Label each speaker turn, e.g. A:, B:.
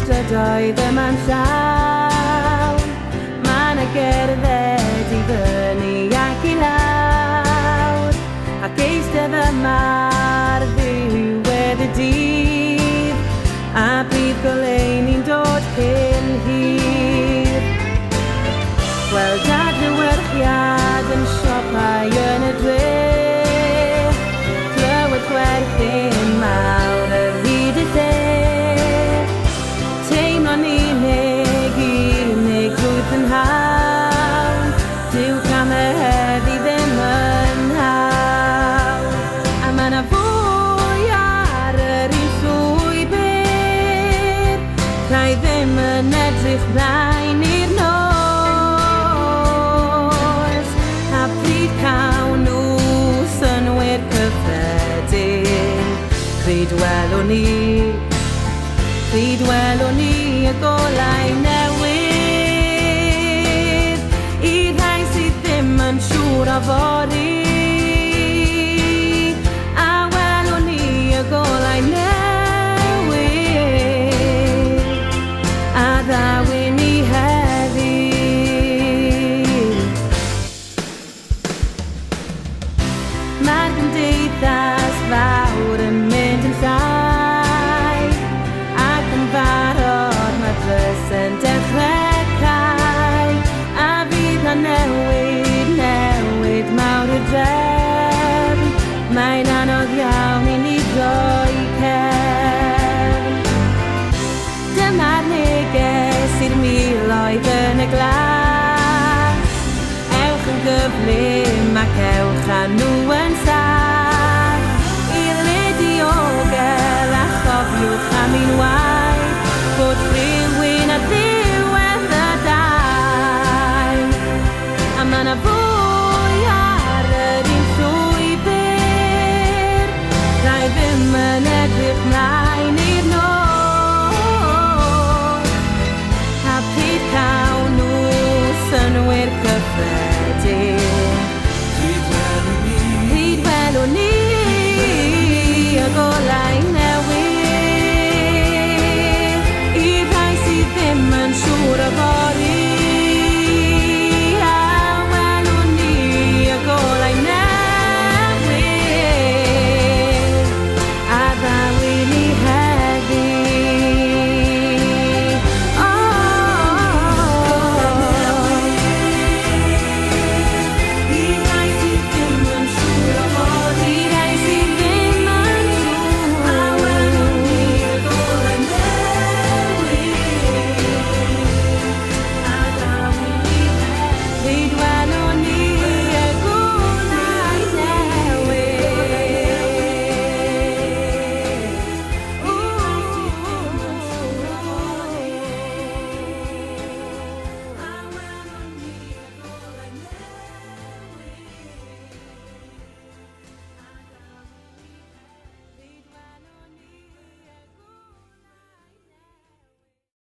A: doedd yma'n llawn. Ma' 'na gerdded i fyny ac i lawr, ac eistedd yma ar ddiwedd y dydd, a bydd goleuni'n dod cyn hir. Gweld adlewyrchiad yn siopau yn y dre, clywed chwerthin mawr ar hyd y lle. Teimlo'n unig drwy'r prynhawn, dyw camau heddi ddim yn hawn. A ma' 'na fwy ar yr un llwybr, rai ddim yn edrych mlaen i'r nos, a pryd cawn nhw synwyr cyffredin. Pryd welwn ni y golau newydd, i rai sydd ddim yn siŵr o fori, a welwn ni y golau newydd, a ddawyn ni heddi. Mae'r gymdeithas fawr yn mynd yn llai, ac yn barod mae yn dechrau cael, a fydd na newid mawr y drefn. Mae'n anodd iawn i ni droi cefn. Dyma'r neges i'r miloedd yn y glas, ewch yn gyflym ac ewch â nhw yn saff, i le diogel a chofiwch am unwaith.